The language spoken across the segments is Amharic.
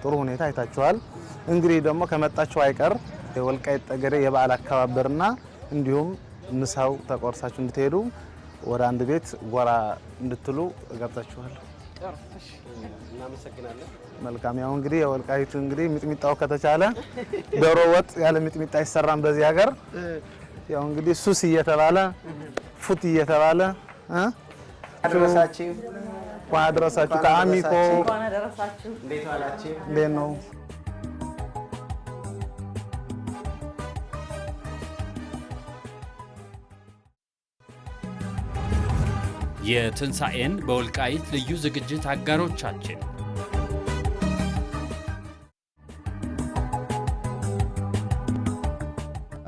ጥሩ ሁኔታ አይታችኋል። እንግዲህ ደግሞ ከመጣችሁ አይቀር የወልቃይት ጠገዴ የበዓል አከባበርና እንዲሁም ምሳው ተቆርሳችሁ እንድትሄዱ ወደ አንድ ቤት ጎራ እንድትሉ ጋብዛችኋል። እናመሰግናለን። መልካም። ያው እንግዲህ የወልቃይት እንግዲህ ሚጥሚጣው ከተቻለ ዶሮ ወጥ ያለ ሚጥሚጣ ይሰራን በዚህ ሀገር። ያው እንግዲህ ሱስ እየተባለ ፉት እየተባለ አድረሳችሁ ከአሚኮ እንዴት ዋላችሁ? እንዴት ነው? የትንሣኤን በወልቃይት ልዩ ዝግጅት አጋሮቻችን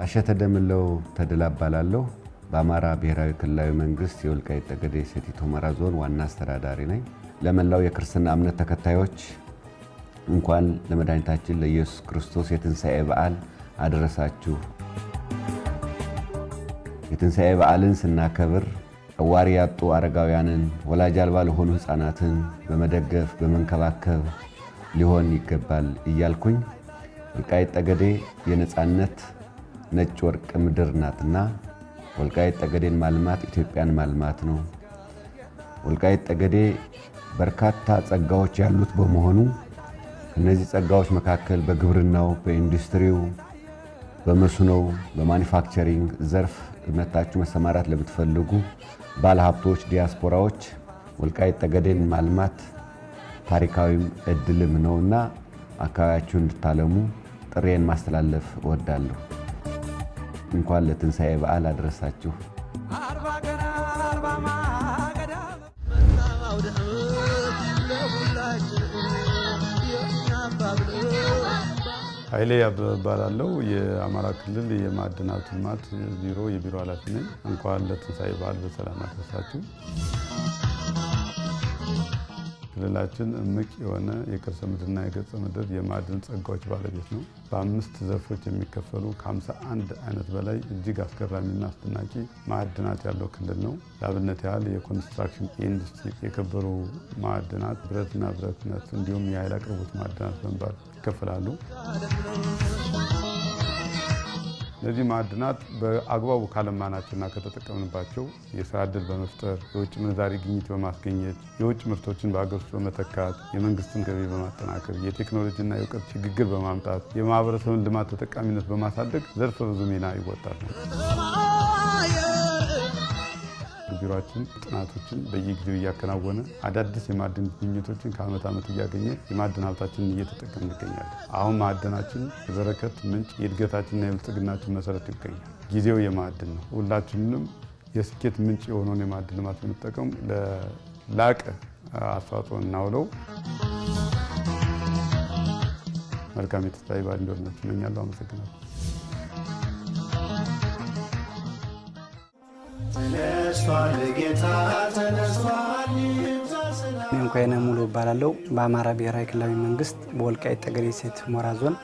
አሸተ ደምለው ተደላባላለሁ። በአማራ ብሔራዊ ክልላዊ መንግስት የወልቃይት ጠገዴ ሰቲት ሁመራ ዞን ዋና አስተዳዳሪ ነኝ። ለመላው የክርስትና እምነት ተከታዮች እንኳን ለመድኃኒታችን ለኢየሱስ ክርስቶስ የትንሣኤ በዓል አደረሳችሁ። የትንሣኤ በዓልን ስናከብር አዋሪ ያጡ አረጋውያንን ወላጅ አልባ ለሆኑ ህፃናትን በመደገፍ በመንከባከብ ሊሆን ይገባል እያልኩኝ ወልቃይት ጠገዴ የነጻነት ነጭ ወርቅ ምድር ናትና ወልቃይት ጠገዴን ማልማት ኢትዮጵያን ማልማት ነው። ወልቃይት ጠገዴ በርካታ ጸጋዎች ያሉት በመሆኑ እነዚህ ጸጋዎች መካከል በግብርናው፣ በኢንዱስትሪው፣ በመስኖው፣ በማኒፋክቸሪንግ ዘርፍ መታችሁ መሰማራት ለምትፈልጉ ባለሀብቶች፣ ዲያስፖራዎች ወልቃይት ጠገዴን ማልማት ታሪካዊም እድልም ነውና አካባቢያችሁን እንድታለሙ ጥሬን ማስተላለፍ እወዳለሁ። እንኳን ለትንሣኤ በዓል አደረሳችሁ። ኃይሌ ያባላለው የአማራ ክልል የማዕድናት ልማት ቢሮ የቢሮ ኃላፊ ነኝ። እንኳን ለትንሣኤ በዓል በሰላም አደረሳችሁ። ክልላችን እምቅ የሆነ የከርሰ ምድርና የገጸ ምድር የማዕድን ጸጋዎች ባለቤት ነው። በ5 ዘርፎች የሚከፈሉ ከ51 አይነት በላይ እጅግ አስገራሚና አስደናቂ ማዕድናት ያለው ክልል ነው። ለአብነት ያህል የኮንስትራክሽን ኢንዱስትሪ የከበሩ ማዕድናት፣ ብረትና ብረት ነክ እንዲሁም የኃይል አቅርቦት ማዕድናት በመባል ይከፈላሉ። እነዚህ ማዕድናት በአግባቡ ካለማናቸውና ከተጠቀምንባቸው የስራ ዕድል በመፍጠር የውጭ ምንዛሪ ግኝት በማስገኘት የውጭ ምርቶችን በአገር ውስጥ በመተካት የመንግስትን ገቢ በማጠናከር የቴክኖሎጂና የእውቀት ሽግግር በማምጣት የማህበረሰብን ልማት ተጠቃሚነት በማሳደግ ዘርፈ ብዙ ሚና ይወጣል። ቢሮአችን ጥናቶችን በየጊዜው እያከናወነ አዳዲስ የማዕድን ግኝቶችን ከዓመት ዓመት እያገኘ የማዕድን ሀብታችንን እየተጠቀምን እንገኛለን። አሁን ማዕድናችን የበረከት ምንጭ፣ የእድገታችንና የብልጽግናችን መሰረት ይገኛል። ጊዜው የማዕድን ነው። ሁላችንም የስኬት ምንጭ የሆነውን የማዕድን ልማት በመጠቀም ለላቀ አስተዋጽኦ እናውለው። መልካም የትንሣኤ በዓል እንዲሆንላችሁ እመኛለሁ። አመሰግናለሁ። እንኳን ሙሉ ባላለው በአማራ ብሔራዊ ክልላዊ መንግስት በወልቃይት ጠገዴ ሰቲት ሁመራ ዞን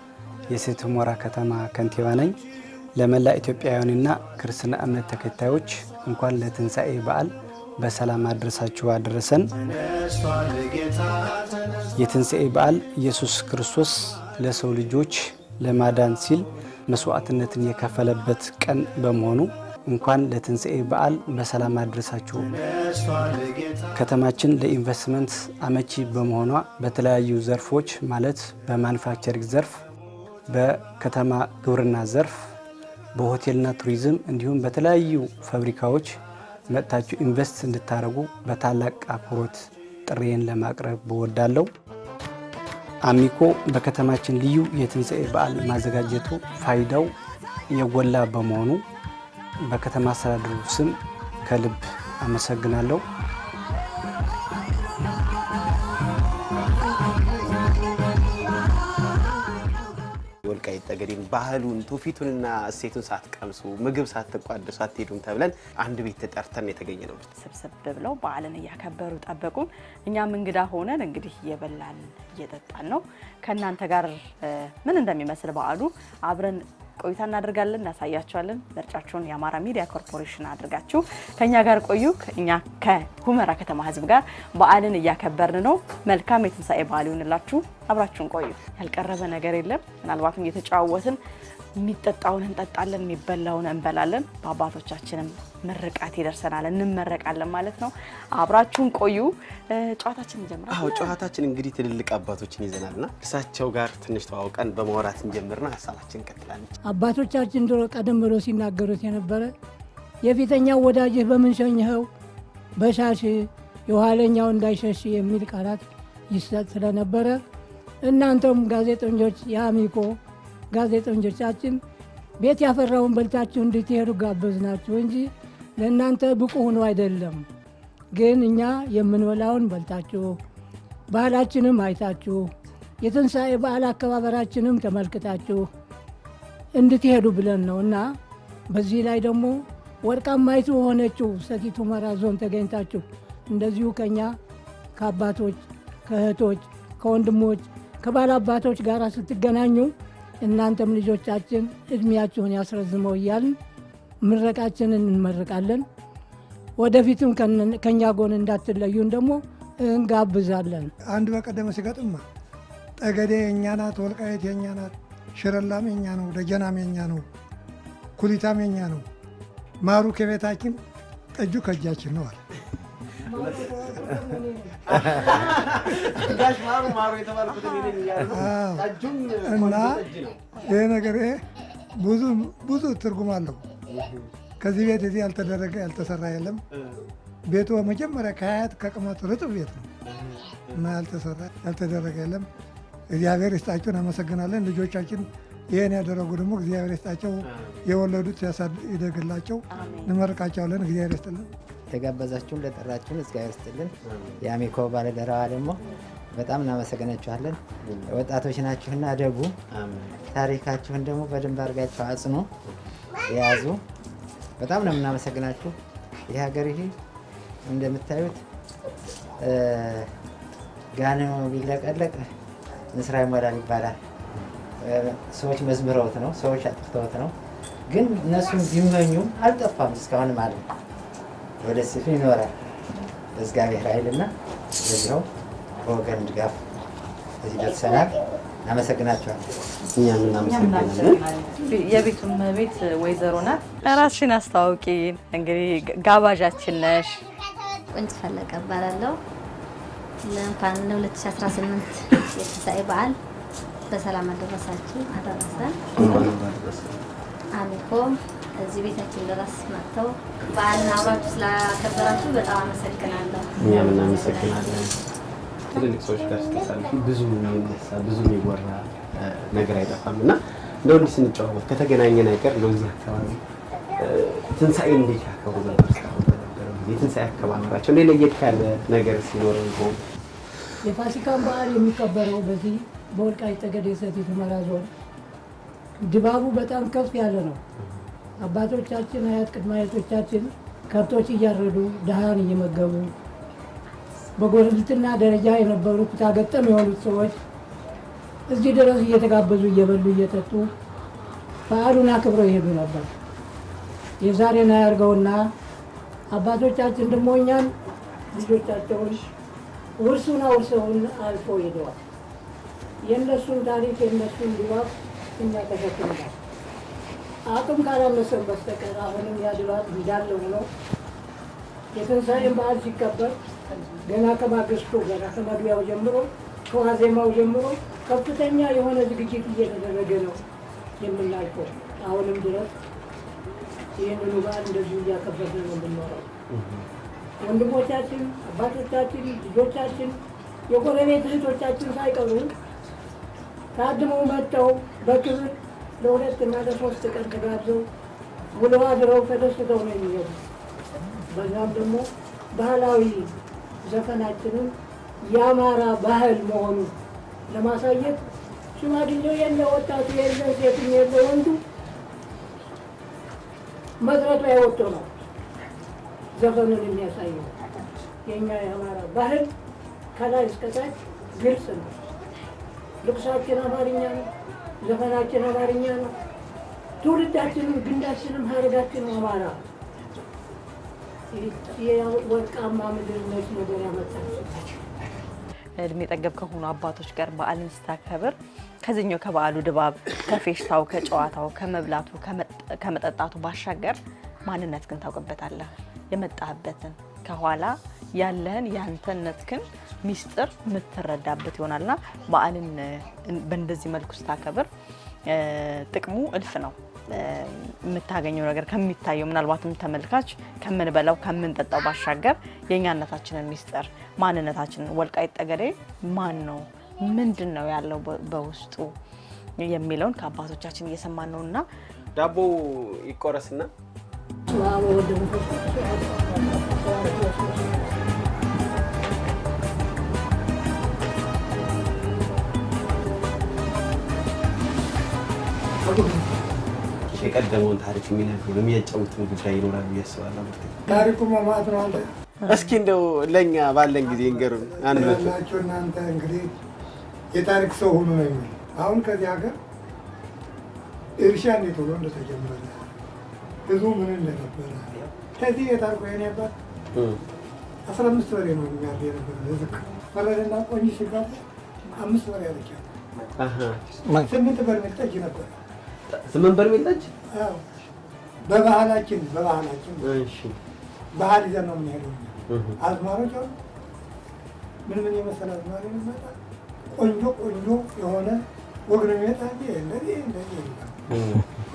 የሰቲት ሁመራ ከተማ ከንቲባ ነኝ። ለመላ ኢትዮጵያውያንና ክርስትና እምነት ተከታዮች እንኳን ለትንሣኤ በዓል በሰላም አደረሳችሁ አደረሰን። የትንሣኤ በዓል ኢየሱስ ክርስቶስ ለሰው ልጆች ለማዳን ሲል መስዋዕትነትን የከፈለበት ቀን በመሆኑ እንኳን ለትንሣኤ በዓል በሰላም አደረሳችሁ። ከተማችን ለኢንቨስትመንት አመቺ በመሆኗ በተለያዩ ዘርፎች ማለት በማኑፋክቸሪንግ ዘርፍ፣ በከተማ ግብርና ዘርፍ፣ በሆቴልና ቱሪዝም እንዲሁም በተለያዩ ፋብሪካዎች መጥታችሁ ኢንቨስት እንድታደርጉ በታላቅ አክብሮት ጥሪዬን ለማቅረብ እወዳለሁ። አሚኮ በከተማችን ልዩ የትንሣኤ በዓል ማዘጋጀቱ ፋይዳው የጎላ በመሆኑ በከተማ አስተዳደሩ ስም ከልብ አመሰግናለሁ። ወልቃይት ጠገዴን ባህሉን ትውፊቱንና እሴቱን ሳትቀምሱ ምግብ ሳትቋደሱ አትሄዱም ተብለን አንድ ቤት ተጠርተን የተገኘ ነው። ሰብሰብ ብለው በዓልን እያከበሩ ጠበቁን። እኛም እንግዳ ሆነን እንግዲህ እየበላን እየጠጣን ነው። ከእናንተ ጋር ምን እንደሚመስል በዓሉ አብረን ቆይታ እናደርጋለን፣ እናሳያችኋለን። ምርጫችሁን የአማራ ሚዲያ ኮርፖሬሽን አድርጋችሁ ከኛ ጋር ቆዩ። እኛ ከሁመራ ከተማ ህዝብ ጋር በዓልን እያከበርን ነው። መልካም የትንሳኤ በዓል ይሁንላችሁ። አብራችሁን ቆዩ። ያልቀረበ ነገር የለም። ምናልባትም እየተጫወትን የሚጠጣውን እንጠጣለን፣ የሚበላውን እንበላለን። በአባቶቻችንም ምርቃት ይደርሰናል፣ እንመረቃለን ማለት ነው። አብራችሁን ቆዩ። ጨዋታችን እንጀምራለን። አዎ ጨዋታችን እንግዲህ ትልልቅ አባቶችን ይዘናልና እርሳቸው ጋር ትንሽ ተዋውቀን በማውራት እንጀምርና ሐሳባችን እንቀጥላለን። አባቶቻችን ድሮ ቀደም ብሎ ሲናገሩት የነበረ የፊተኛው ወዳጅህ በምን ሸኘኸው በሻሽ የኋለኛው እንዳይሸሽ የሚል ቃላት ይሰጥ ስለነበረ እናንተም ጋዜጠኞች የአሚኮ ጋዜጠኞቻችን ቤት ያፈራውን በልታችሁ እንድትሄዱ ጋበዝናችሁ እንጂ ለእናንተ ብቁ ሆኖ አይደለም። ግን እኛ የምንበላውን በልታችሁ ባህላችንም አይታችሁ የትንሣኤ በዓል አከባበራችንም ተመልክታችሁ እንድትሄዱ ብለን ነው እና በዚህ ላይ ደግሞ ወርቃማይቱ ሆነችው ሰቲት ሁመራ ዞን ተገኝታችሁ እንደዚሁ ከኛ ከአባቶች ከእህቶች ከወንድሞች ከባላባቶች ጋር ስትገናኙ እናንተም ልጆቻችን እድሜያችሁን ያስረዝመው እያልን ምረቃችንን እንመርቃለን። ወደፊትም ከኛ ጎን እንዳትለዩን ደግሞ እንጋብዛለን። አንድ በቀደመ ሲገጥም ጠገዴ የኛ ናት፣ ወልቃይት የኛ ናት፣ ሽረላም የኛ ነው፣ ደጀናም የኛ ነው፣ ኩሊታም የኛ ነው፣ ማሩ ከቤታችን ጠጁ ከእጃችን ነው አለ። እና ይሄ ነገር ብዙ ትርጉም አለው። ከዚህ ቤት እዚህ ያልተደረገ ያልተሰራ የለም። ቤቱ መጀመሪያ ከአያት ከቅመቱ ርጥብ ቤት ነው እና ያልተሰራ ያልተደረገ የለም። እግዚአብሔር ይስጣቸው፣ እናመሰግናለን። ልጆቻችን ይህን ያደረጉ ደግሞ እግዚአብሔር ይስጣቸው፣ የወለዱት ይደግላቸው፣ እንመርቃቸዋለን። እግዚአብሔር ይስጥልን። ተጋበዛችሁን ለጠራችሁን እግዚአብሔር ይስጥልን። የአሚኮ ባለደራዋ ደግሞ በጣም እናመሰግናችኋለን። ወጣቶች ናችሁና አደጉ። ታሪካችሁን ደግሞ በደንብ አድርጋችሁ አጽኑ፣ የያዙ። በጣም ነው የምናመሰግናችሁ። ይህ ሀገር ይሄ እንደምታዩት ጋኖ ቢለቀለቅ ንስራ ይሞላል ይባላል። ሰዎች መዝምረውት ነው፣ ሰዎች አጥፍተውት ነው። ግን እነሱም ቢመኙም አልጠፋም እስካሁን ማለት ነው። ወደ ስፍ ይኖራል በእግዚአብሔር ኃይልና በዚያው በወገን ድጋፍ እዚህ ደርሰናል። እናመሰግናችኋለን። እኛም እናመሰግናለን። የቤቱም ቤት ወይዘሮ ናት። ራስሽን አስተዋውቂ። እንግዲህ ጋባዣችን ነሽ። ቁንጭ ፈለቀ እባላለሁ። ለእንኳን ለ2018 የትንሣኤ በዓል በሰላም አደረሳችሁ አደረሰን። አሚኮ እዚህ ቤታችን ድረስ መጥተው በዓልን አብራችሁ ስላከበራችሁ በጣም አመሰግናለሁ። እኛም እናመሰግናለን። ትልልቅ ሰዎች ጋር ስትሳለፊ ብዙ የሚነሳ ብዙ የሚወራ ነገር አይጠፋም እና እንደው እንዲህ ስንጨዋወት ከተገናኘን አይቀር ለዚህ አካባቢ ትንሣኤ እንዴት ያከብሩ ነበር? የትንሣኤ አከባበራቸው እንዴት ለየት ያለ ነገር ሲኖረው ይሆን? የፋሲካን በዓል የሚከበረው በዚህ በወልቃይት ጠገዴ ሰቲት ሁመራ ዞን ድባቡ በጣም ከፍ ያለ ነው። አባቶቻችን አያት ቅድመ አያቶቻችን ከብቶች እያረዱ ድሃን እየመገቡ በጎረቤትና ደረጃ የነበሩት ታገጠም የሆኑት ሰዎች እዚህ ድረስ እየተጋበዙ እየበሉ እየጠጡ በዓሉን አክብረው ይሄዱ ነበር። የዛሬን አያርገውና አባቶቻችን ደግሞ እኛን ልጆቻቸውን ውርሱን አውርሰውን አልፎ ሄደዋል። የእነሱን ታሪክ የእነሱን ድባብ እኛ ተሸክመናል። አቅም ካላነሰን በስተቀር አሁንም ያ ድባብ እንዳለው ነው። የትንሣኤን በዓል ሲከበር ገና ከማግስቱ ገና ከመግቢያው ጀምሮ ከዋዜማው ጀምሮ ከፍተኛ የሆነ ዝግጅት እየተደረገ ነው የምናልፈው። አሁንም ድረስ ይህንኑ በዓል እንደዚሁ እያከበርን ነው የምንኖረው። ወንድሞቻችን፣ አባቶቻችን፣ ልጆቻችን፣ የጎረቤት እህቶቻችን ሳይቀሩ ታድመው መጥተው በክብር ለሁለት እና ለሶስት ቀን ተጋብዘው ውለው አድረው ተደስተው ነው የሚሄዱ። በዛም ደግሞ ባህላዊ ዘፈናችንን የአማራ ባህል መሆኑ ለማሳየት ሽማግሌው የለ፣ ወጣቱ የለ፣ ሴቱም የለ፣ ወንዱ መድረቱ ያወጡ ነው ዘፈኑን የሚያሳየው። የእኛ የአማራ ባህል ከላይ እስከታች ግልጽ ነው። ልብሳችን አማርኛ ነው፣ ዘፈናችን አማርኛ ነው። ትውልዳችንም ግንዳችንም ሀረጋችንም አማራ የወርቃማ ምድር ነች ነገር ያመጣች። እድሜ ጠገብ ከሆኑ አባቶች ጋር በዓልን ስታከብር ከዚህኛው ከበዓሉ ድባብ ከፌሽታው ከጨዋታው ከመብላቱ ከመጠጣቱ ባሻገር ማንነት ግን ታውቅበታለህ። የመጣህበትን ከኋላ ያለህን ያንተነትክን ሚስጥር የምትረዳበት ይሆናልና በዓልን በእንደዚህ መልኩ ስታከብር ጥቅሙ እልፍ ነው። የምታገኘው ነገር ከሚታየው ምናልባትም ተመልካች ከምንበላው ከምንጠጣው ባሻገር የኛነታችንን ሚስጥር ማንነታችንን ወልቃይት ጠገዴ ማን ነው ምንድን ነው ያለው በውስጡ የሚለውን ከአባቶቻችን እየሰማን ነውና ዳቦ ይቆረስና የቀደመውን ታሪክ የሚነግሩ የሚያጫውቱ ጉዳይ ይኖራል ያስባለሁ። ታሪኩ ማማት ነው። አንተ እስኪ እንደው ለኛ ባለን ጊዜ እንገሩን አንላችሁ እናንተ እንግዲህ የታሪክ ሰው ሆኖ ነው የሚል አሁን ከዚህ ሀገር እርሻ እንዴት ሆኖ እንደተጀመረ ብዙ ምን እንደነበረ ከዚህ የታሪኩ የኔ አባት 15 በሬ ነው የሚያርድ የነበረ ዝቅ ፈረደና ቆንጆ ሲጋቡ 5 በሬ ያለች 8 በርሜል ጠጅ ነበር። 8 በርሜል ጠጅ? አዎ። በባህላችን እሺ ባህል ይዘን ነው የምንሄደው። አዝማሮች አሉ ምን የመሰለ አዝማሪ ነው መጣ ቆንጆ የሆነ ወግ ነው የሚመጣ እንደዚህ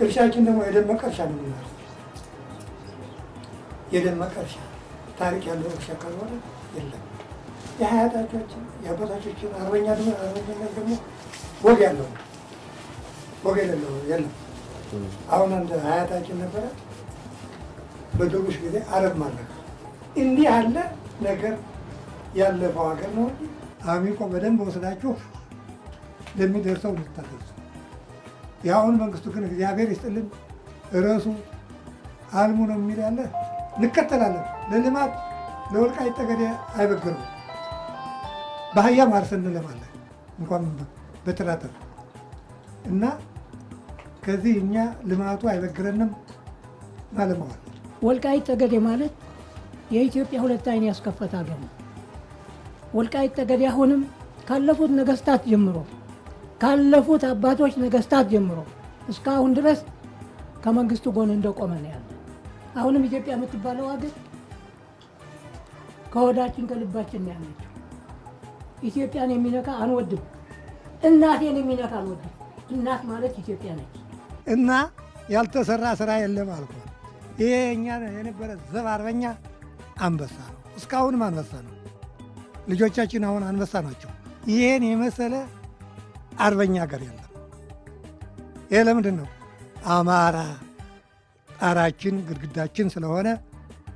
እርሻችን ደግሞ የደመቀ እርሻ ነው የሚሆነው። የደመቀ እርሻ ታሪክ ያለው እርሻ ካልሆነ የለም። የሀያታችን የአባቶቻችን አርበኛ ደግሞ ወግ ያለው ወግ የሌለው የለም። አሁን አንድ ሀያታችን ነበረ በድሩሽ ጊዜ አረብ ማለት እንዲህ ያለ ነገር ያለፈው ሀገር ነው። አሚኮ በደንብ ወስዳችሁ ለሚደርሰው ልታደርሱ። የአሁን መንግስቱ ግን እግዚአብሔር ይስጥልን ርዕሱ አልሙ ነው የሚል ያለ እንከተላለን። ለልማት ለወልቃይት ጠገዴ አይበግርም። በአህያ ማርስ እንለማለን እንኳን በትራተር እና ከዚህ እኛ ልማቱ አይበግረንም ማለማዋል። ወልቃይት ጠገዴ ማለት የኢትዮጵያ ሁለት አይን ያስከፈተ ሀገር ነው። ወልቃይት ጠገዴ አሁንም ካለፉት ነገስታት ጀምሮ ካለፉት አባቶች ነገስታት ጀምሮ እስካሁን ድረስ ከመንግስቱ ጎን እንደቆመ ነው ያለ። አሁንም ኢትዮጵያ የምትባለው ሀገር ከወዳችን ከልባችን ነው ያለችው። ኢትዮጵያን የሚነካ አንወድም። እናቴን የሚነካ አንወድም። እናት ማለት ኢትዮጵያ ነች እና ያልተሰራ ስራ የለም አልኩ። ይሄ እኛ የነበረ ዘብ አርበኛ አንበሳ ነው። እስካሁንም አንበሳ ነው። ልጆቻችን አሁን አንበሳ ናቸው። ይሄን የመሰለ አርበኛ ሀገር የለም። ይሄ ለምንድን ነው? አማራ ጣራችን ግድግዳችን ስለሆነ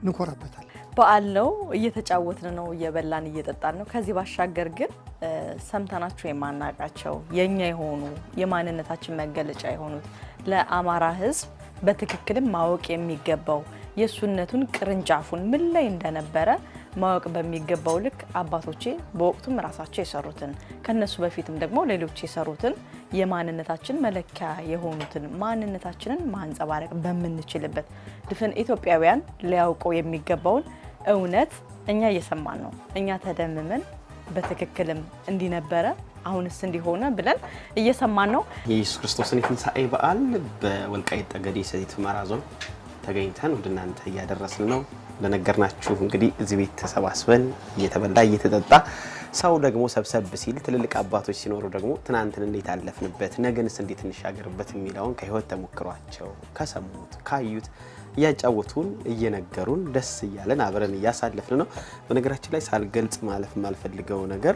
እንኮራበታል። በዓል ነው፣ እየተጫወትን ነው፣ እየበላን እየጠጣን ነው። ከዚህ ባሻገር ግን ሰምተናቸው የማናቃቸው የኛ የሆኑ የማንነታችን መገለጫ የሆኑት ለአማራ ሕዝብ በትክክልም ማወቅ የሚገባው የሱነቱን ቅርንጫፉን ምን ላይ እንደነበረ ማወቅ በሚገባው ልክ አባቶቼ በወቅቱም ራሳቸው የሰሩትን ከነሱ በፊትም ደግሞ ሌሎች የሰሩትን የማንነታችን መለኪያ የሆኑትን ማንነታችንን ማንጸባረቅ በምንችልበት ድፍን ኢትዮጵያውያን ሊያውቀው የሚገባውን እውነት እኛ እየሰማን ነው። እኛ ተደምመን በትክክልም እንዲነበረ አሁንስ እንዲሆነ ብለን እየሰማን ነው። የኢየሱስ ክርስቶስን የትንሣኤ በዓል በወልቃይት ጠገዴ ሰቲት ሁመራ ዞን ተገኝተን ወደ እናንተ እያደረስን ነው። እንደነገርናችሁ እንግዲህ እዚህ ቤት ተሰባስበን እየተበላ እየተጠጣ ሰው ደግሞ ሰብሰብ ሲል ትልልቅ አባቶች ሲኖሩ ደግሞ ትናንትን እንዴት አለፍንበት ነገንስ እንዴት እንሻገርበት የሚለውን ከህይወት ተሞክሯቸው ከሰሙት ካዩት እያጫወቱን እየነገሩን ደስ እያለን አብረን እያሳለፍን ነው። በነገራችን ላይ ሳልገልጽ ማለፍ የማልፈልገው ነገር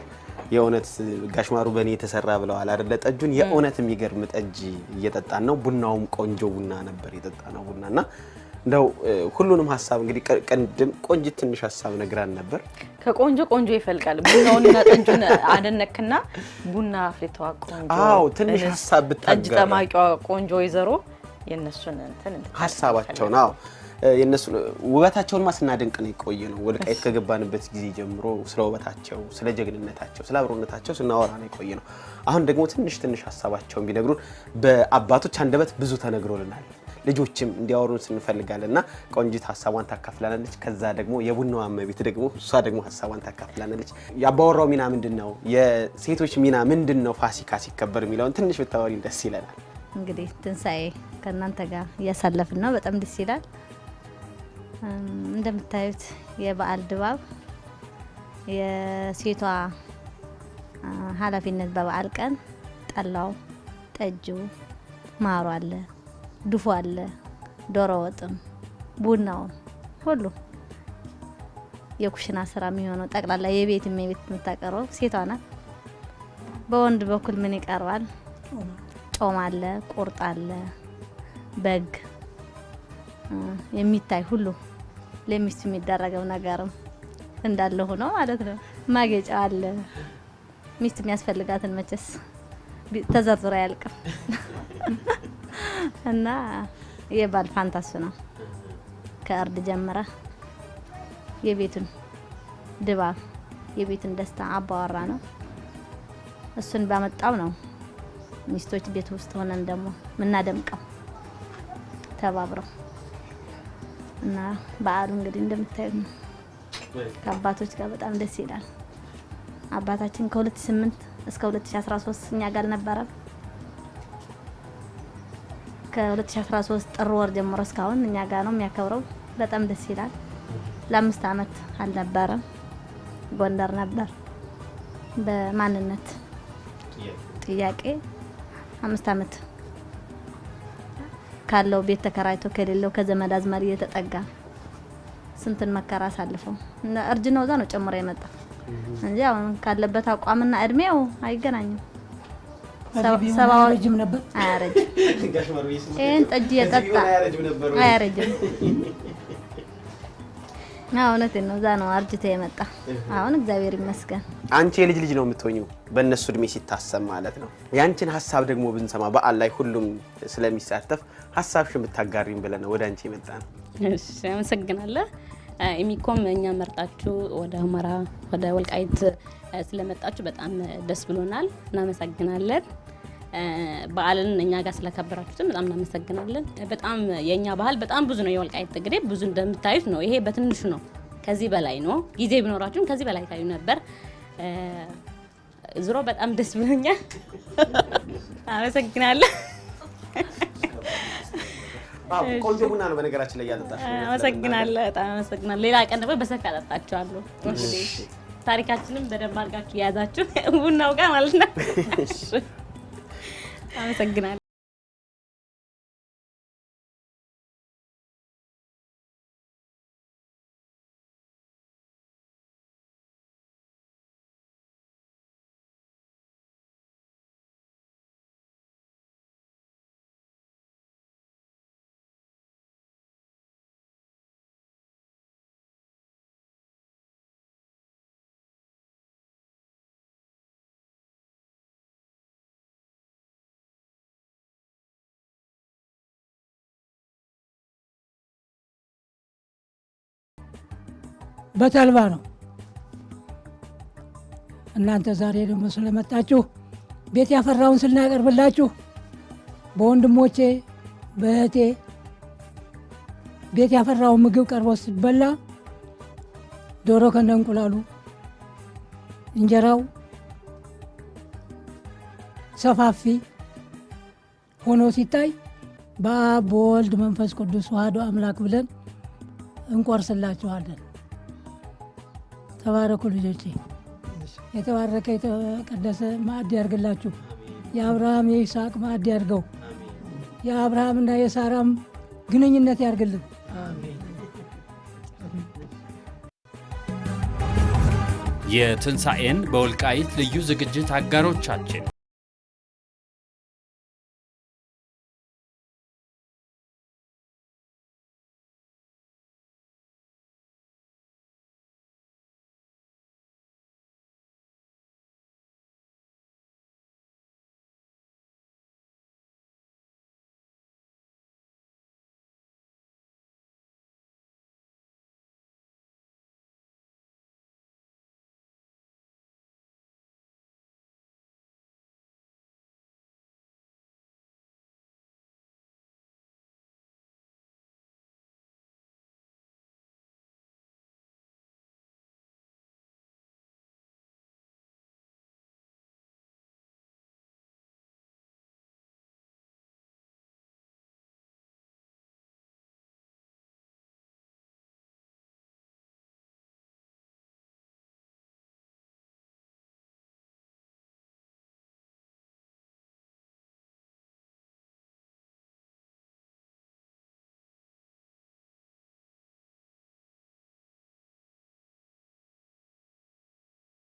የእውነት ጋሽማሩ በእኔ የተሰራ ብለዋል አይደለ? ጠጁን የእውነት የሚገርም ጠጅ እየጠጣን ነው። ቡናውም ቆንጆ ቡና ነበር የጠጣነው ቡናና እንደው ሁሉንም ሀሳብ እንግዲህ ቀንድም ቆንጅት ትንሽ ሀሳብ ነግራን ነበር። ከቆንጆ ቆንጆ ይፈልቃል። ቡናውንና ጠጁን አደነክና ቡና አፍልተዋ ቆንጆ አዎ ትንሽ ሀሳብ ብታጋራ ጠጅ ጠማቂዋ ቆንጆ ይዘሮ የነሱን እንትን ሀሳባቸው ነው። የነሱ ውበታቸውን ማስናደንቅ ነው የቆየ ነው። ወልቃይት ከገባንበት ጊዜ ጀምሮ ስለ ውበታቸው፣ ስለ ጀግንነታቸው፣ ስለ አብሮነታቸው ስናወራ ነው የቆየ ነው። አሁን ደግሞ ትንሽ ሀሳባቸውን ቢነግሩን በአባቶች አንደበት ብዙ ተነግሮልናል። ልጆችም እንዲያወሩን እንፈልጋለንና ቆንጂት ሀሳቧን ታካፍላናለች። ከዛ ደግሞ የቡናው አመቤት ደግሞ እሷ ደግሞ ሀሳቧን ታካፍላናለች። ያባወራው ሚና ምንድነው? የሴቶች ሚና ምንድነው? ፋሲካ ሲከበር የሚለውን ትንሽ ብታወሪን ደስ ይለናል። እንግዲህ ትንሳኤ ከእናንተ ጋር እያሳለፍን ነው። በጣም ደስ ይላል። እንደምታዩት የበዓል ድባብ የሴቷ ኃላፊነት በበዓል ቀን ጠላው፣ ጠጁ፣ ማሩ አለ፣ ድፎ አለ፣ ዶሮ ወጥም፣ ቡናው ሁሉ የኩሽና ስራ የሚሆነው ጠቅላላ የቤት የምታቀርበው ሴቷ ናት። በወንድ በኩል ምን ይቀርባል? ጾም አለ፣ ቁርጥ አለ፣ በግ የሚታይ ሁሉ ለሚስቱ የሚደረገው ነገርም እንዳለ ሆኖ ማለት ነው። ማጌጫ አለ። ሚስት የሚያስፈልጋትን መቼስ ተዘርዝሮ አያልቅም። እና የባል ፋንታሱ ነው። ከእርድ ጀምረ የቤቱን ድባብ የቤቱን ደስታ አባወራ ነው። እሱን ባመጣው ነው ሚስቶች ቤት ውስጥ ሆነን ደግሞ ምናደምቀው ተባብረው እና በዓሉ እንግዲህ እንደምታዩት ነው። ከአባቶች ጋር በጣም ደስ ይላል። አባታችን ከ2008 እስከ 2013 እኛ ጋር ነበረ። ከ2013 ጥር ወር ጀምሮ እስካሁን እኛ ጋር ነው የሚያከብረው። በጣም ደስ ይላል። ለ5 አመት አልነበረም፣ ጎንደር ነበር። በማንነት ጥያቄ 5 አመት ካለው ቤት ተከራይቶ ከሌለው ከዘመድ አዝማድ እየተጠጋ ስንትን መከራ አሳልፈው እና እርጅናው እዛ ነው ጨምሮ የመጣ እንጂ አሁን ካለበት አቋምና እድሜው አይገናኝም። ሰባው ረጅም ነበር። አያረጅም። ይሄን ጠጅ የጠጣ አያረጅም። እውነቴን ነው። እዛ ነው አርጅቶ የመጣ። አሁን እግዚአብሔር ይመስገን። አንቺ የልጅ ልጅ ነው የምትሆኚው በእነሱ እድሜ ሲታሰብ ማለት ነው። ያንቺን ሀሳብ ደግሞ ብንሰማ በዓል ላይ ሁሉም ስለሚሳተፍ ሀሳብሽን ብታጋሪኝ ብለን ወደ አንቺ የመጣ ነው። እሺ፣ አመሰግናለሁ። ኢሚኮም እኛ መርጣችሁ ወደ ሁመራ ወደ ወልቃይት ስለመጣችሁ በጣም ደስ ብሎናል። እናመሰግናለን። በዓልን እኛ ጋር ስለከበራችሁት በጣም እናመሰግናለን። በጣም የኛ ባህል በጣም ብዙ ነው። የወልቃይት ጠገዴ ብዙ እንደምታዩት ነው። ይሄ በትንሹ ነው። ከዚህ በላይ ነው። ጊዜ ቢኖራችሁም ከዚህ በላይ ታዩ ነበር። ዝሮ በጣም ደስ ብሎኛል። አመሰግናለሁ። ቆንጆ ቡና ነው በነገራችን ላይ ያጠጣሽ። አመሰግናለሁ። በጣም አመሰግናለሁ። ሌላ ቀን ደግሞ በሰፊ አጠጣችኋለሁ። ታሪካችንም በደንብ አድርጋችሁ የያዛችሁ ቡናው ጋር ማለት ነው። አመሰግናለሁ። በተልባ ነው። እናንተ ዛሬ ደግሞ ስለመጣችሁ ቤት ያፈራውን ስናቀርብላችሁ በወንድሞቼ በእህቴ ቤት ያፈራውን ምግብ ቀርቦ ሲበላ ዶሮ ከነ እንቁላሉ እንጀራው ሰፋፊ ሆኖ ሲታይ በአብ በወልድ መንፈስ ቅዱስ ዋህዶ አምላክ ብለን እንቆርስላችኋለን። ተባረኩ ልጆቼ። የተባረከ የተቀደሰ ማዕድ ያርግላችሁ። የአብርሃም የይስሐቅ ማዕድ ያርገው። የአብርሃምና የሳራም ግንኙነት ያርግልን። የትንሣኤን በወልቃይት ልዩ ዝግጅት አጋሮቻችን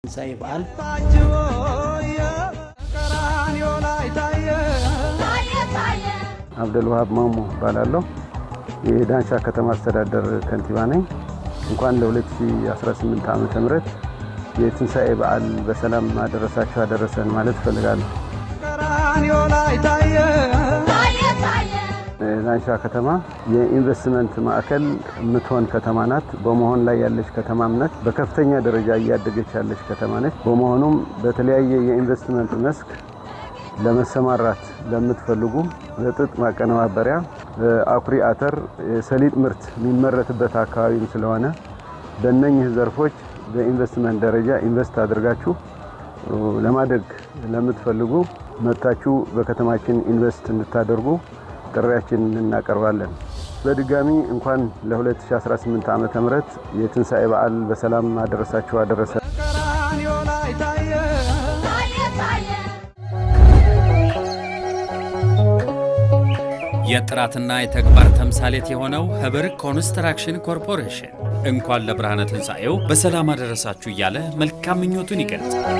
ትንሣኤ በዓል አብደልዋሃብ ማሞ እባላለሁ። የዳንሻ ከተማ አስተዳደር ከንቲባ ነኝ። እንኳን ለ2018 ዓመተ ምህረት የትንሣኤ በዓል በሰላም አደረሳችሁ አደረሰን ማለት እፈልጋለሁ። ዳንሻ ከተማ የኢንቨስትመንት ማዕከል የምትሆን ከተማ ናት። በመሆን ላይ ያለች ከተማም ናት። በከፍተኛ ደረጃ እያደገች ያለች ከተማ ነች። በመሆኑም በተለያየ የኢንቨስትመንት መስክ ለመሰማራት ለምትፈልጉ ለጥጥ ማቀነባበሪያ፣ አኩሪ አተር፣ ሰሊጥ ምርት የሚመረትበት አካባቢም ስለሆነ በእነኚህ ዘርፎች በኢንቨስትመንት ደረጃ ኢንቨስት አድርጋችሁ ለማደግ ለምትፈልጉ መጥታችሁ በከተማችን ኢንቨስት እንድታደርጉ ጥሪያችን እናቀርባለን። በድጋሚ እንኳን ለ2018 ዓመተ ምህረት የትንሣኤ በዓል በሰላም አደረሳችሁ አደረሰ። የጥራትና የተግባር ተምሳሌት የሆነው ህብር ኮንስትራክሽን ኮርፖሬሽን እንኳን ለብርሃነ ትንሣኤው በሰላም አደረሳችሁ እያለ መልካም ምኞቱን ይገልጻል።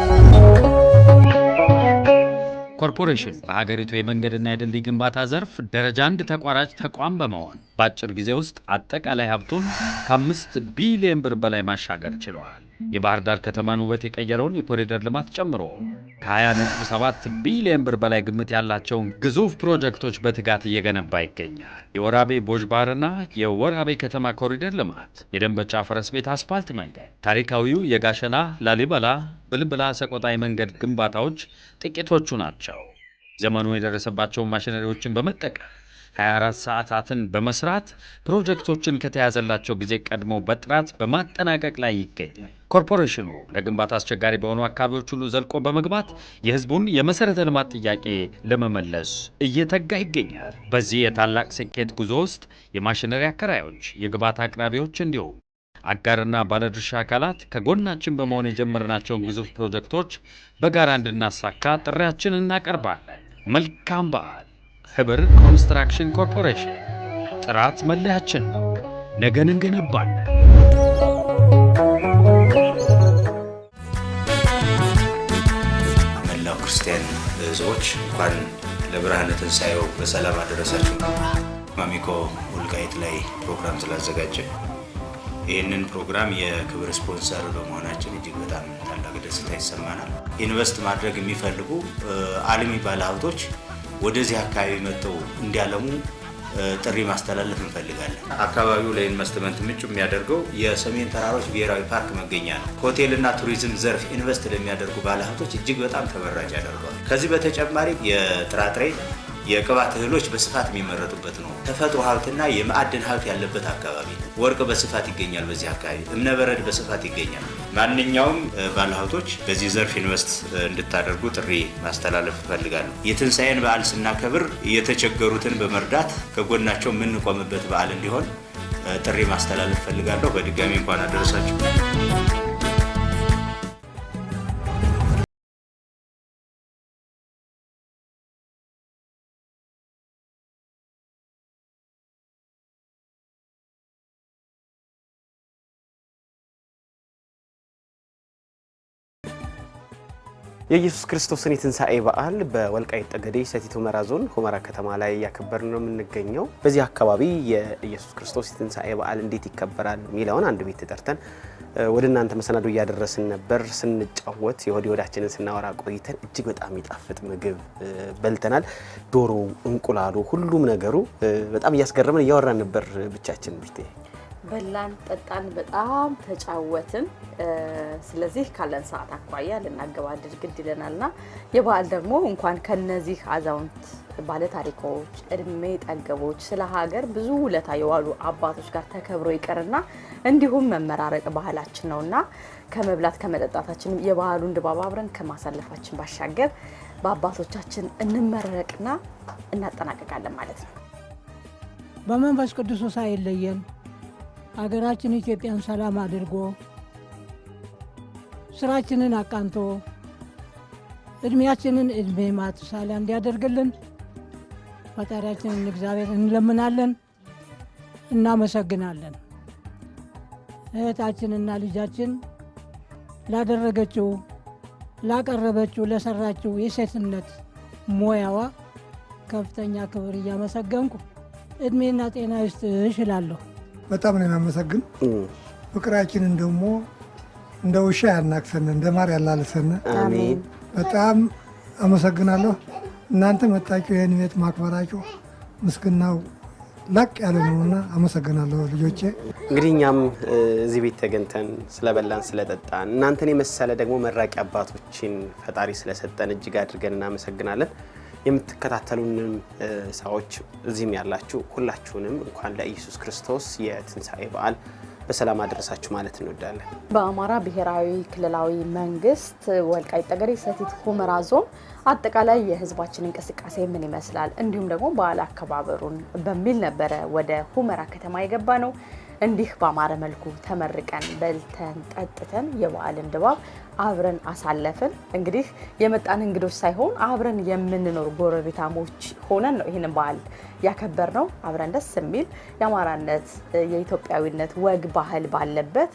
ኮርፖሬሽን በሀገሪቱ የመንገድና የድልድይ ግንባታ ዘርፍ ደረጃ 1 ተቋራጭ ተቋም በመሆን በአጭር ጊዜ ውስጥ አጠቃላይ ሀብቱን ከ5 ቢሊዮን ብር በላይ ማሻገር ችሏል። የባህር ዳር ከተማን ውበት የቀየረውን የኮሪደር ልማት ጨምሮ ከ20.7 ቢሊዮን ብር በላይ ግምት ያላቸውን ግዙፍ ፕሮጀክቶች በትጋት እየገነባ ይገኛል። የወራቤ ቦጅ ባህርና የወራቤ ከተማ ኮሪደር ልማት፣ የደንበጫ ፈረስ ቤት አስፋልት መንገድ፣ ታሪካዊው የጋሸና ላሊበላ ብልብላ ሰቆጣ የመንገድ ግንባታዎች ጥቂቶቹ ናቸው። ዘመኑ የደረሰባቸውን ማሽነሪዎችን በመጠቀም 24 ሰዓታትን በመስራት ፕሮጀክቶችን ከተያዘላቸው ጊዜ ቀድሞ በጥራት በማጠናቀቅ ላይ ይገኛል። ኮርፖሬሽኑ ለግንባታ አስቸጋሪ በሆኑ አካባቢዎች ሁሉ ዘልቆ በመግባት የህዝቡን የመሰረተ ልማት ጥያቄ ለመመለስ እየተጋ ይገኛል። በዚህ የታላቅ ስኬት ጉዞ ውስጥ የማሽነሪ አከራዮች፣ የግብዓት አቅራቢዎች እንዲሁም አጋርና ባለድርሻ አካላት ከጎናችን በመሆን የጀመርናቸውን ግዙፍ ፕሮጀክቶች በጋራ እንድናሳካ ጥሪያችን እናቀርባለን። መልካም በዓል። ህብር ኮንስትራክሽን ኮርፖሬሽን። ጥራት መለያችን ነው። ነገን እንገነባለን። መላው ክርስቲያን ህዝቦች እንኳን ለብርሃነ ትንሣኤው በሰላም አደረሳችሁ። ማሚኮ ወልቃይት ላይ ፕሮግራም ስላዘጋጀ ይህንን ፕሮግራም የክብር ስፖንሰር በመሆናችን እጅግ በጣም ታላቅ ደስታ ይሰማናል። ኢንቨስት ማድረግ የሚፈልጉ አልሚ ባለሀብቶች ወደዚህ አካባቢ መጥተው እንዲያለሙ ጥሪ ማስተላለፍ እንፈልጋለን። አካባቢው ለኢንቨስትመንት ምቹ የሚያደርገው የሰሜን ተራሮች ብሔራዊ ፓርክ መገኛ ነው። ሆቴልና ቱሪዝም ዘርፍ ኢንቨስት ለሚያደርጉ ባለሀብቶች እጅግ በጣም ተመራጭ ያደርገዋል። ከዚህ በተጨማሪ የጥራጥሬ የቅባት እህሎች በስፋት የሚመረጡበት ነው። ተፈጥሮ ሀብትና የማዕድን ሀብት ያለበት አካባቢ ነው። ወርቅ በስፋት ይገኛል። በዚህ አካባቢ እብነበረድ በስፋት ይገኛል። ማንኛውም ባለሀብቶች በዚህ ዘርፍ ኢንቨስት እንድታደርጉ ጥሪ ማስተላለፍ እፈልጋለሁ። የትንሣኤን በዓል ስናከብር የተቸገሩትን በመርዳት ከጎናቸው የምንቆምበት በዓል እንዲሆን ጥሪ ማስተላለፍ እፈልጋለሁ። በድጋሚ እንኳን አደረሳችሁ። የኢየሱስ ክርስቶስን የትንሣኤ በዓል በወልቃይት ጠገዴ ሰቲት ሁመራ ዞን ሁመራ ከተማ ላይ ያከበርን ነው የምንገኘው። በዚህ አካባቢ የኢየሱስ ክርስቶስ የትንሣኤ በዓል እንዴት ይከበራል የሚለውን አንድ ቤት ተጠርተን ወደ እናንተ መሰናዶ እያደረስን ነበር። ስንጫወት የሆድ ወዳችንን ስናወራ ቆይተን እጅግ በጣም የሚጣፍጥ ምግብ በልተናል። ዶሮ፣ እንቁላሉ፣ ሁሉም ነገሩ በጣም እያስገረመን እያወራን ነበር ብቻችን ብርቴ። በላን ጠጣን፣ በጣም ተጫወትን። ስለዚህ ካለን ሰዓት አኳያ ልናገባድድ ግድ ይለናልና የበዓል ደግሞ እንኳን ከነዚህ አዛውንት ባለ ታሪኮች እድሜ ጠገቦች ስለ ሀገር ብዙ ውለታ የዋሉ አባቶች ጋር ተከብሮ ይቀርና እንዲሁም መመራረቅ ባህላችን ነውና ከመብላት ከመጠጣታችን የበዓሉን ድባብ አብረን ከማሳለፋችን ባሻገር በአባቶቻችን እንመረቅና እናጠናቀቃለን ማለት ነው። በመንፈስ ቅዱስ ሳይለየን ሀገራችን ኢትዮጵያን ሰላም አድርጎ ስራችንን አቃንቶ እድሜያችንን እድሜ ማትሳላ እንዲያደርግልን ፈጣሪያችንን እግዚአብሔር እንለምናለን፣ እናመሰግናለን። እህታችንና ልጃችን ላደረገችው ላቀረበችው ለሰራችው የሴትነት ሞያዋ ከፍተኛ ክብር እያመሰገንኩ እድሜና ጤና ይስጥሽ እላለሁ። በጣም ነው የሚያመሰግን። ፍቅራችንን ደግሞ እንደ ውሻ ያናክሰን፣ እንደ ማር ያላልሰን። አሜን። በጣም አመሰግናለሁ። እናንተ መጣችሁ ይህን ቤት ማክበራችሁ ምስግናው ላቅ ያለ ነውና አመሰግናለሁ ልጆቼ። እንግዲህ እኛም እዚህ ቤት ተገኝተን ስለበላን ስለጠጣን እናንተን የመሰለ ደግሞ መራቂ አባቶችን ፈጣሪ ስለሰጠን እጅግ አድርገን እናመሰግናለን። የምትከታተሉንም ሰዎች እዚህም ያላችሁ ሁላችሁንም እንኳን ለኢየሱስ ክርስቶስ የትንሣኤ በዓል በሰላም አደረሳችሁ ማለት እንወዳለን። በአማራ ብሔራዊ ክልላዊ መንግስት ወልቃይት ጠገዴ ሰቲት ሁመራ ዞን አጠቃላይ የህዝባችን እንቅስቃሴ ምን ይመስላል እንዲሁም ደግሞ በዓል አከባበሩን በሚል ነበረ ወደ ሁመራ ከተማ የገባ ነው። እንዲህ በአማረ መልኩ ተመርቀን በልተን ጠጥተን የበዓልን ድባብ አብረን አሳለፍን። እንግዲህ የመጣን እንግዶች ሳይሆን አብረን የምንኖር ጎረቤታሞች ሆነን ነው ይህንን በዓል ያከበር ነው። አብረን ደስ የሚል የአማራነት የኢትዮጵያዊነት ወግ ባህል ባለበት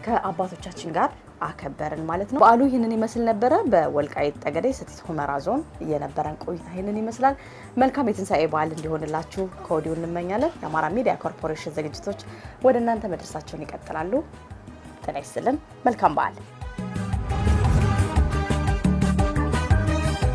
ከአባቶቻችን ጋር አከበርን ማለት ነው። በዓሉ ይህንን ይመስል ነበረ። በወልቃይት ጠገዴ ሰቲት ሁመራ ዞን የነበረን ቆይታ ይህንን ይመስላል። መልካም የትንሣኤ በዓል እንዲሆንላችሁ ከወዲሁ እንመኛለን። የአማራ ሚዲያ ኮርፖሬሽን ዝግጅቶች ወደ እናንተ መድረሳቸውን ይቀጥላሉ። ጤና ይስጥልን። መልካም በዓል።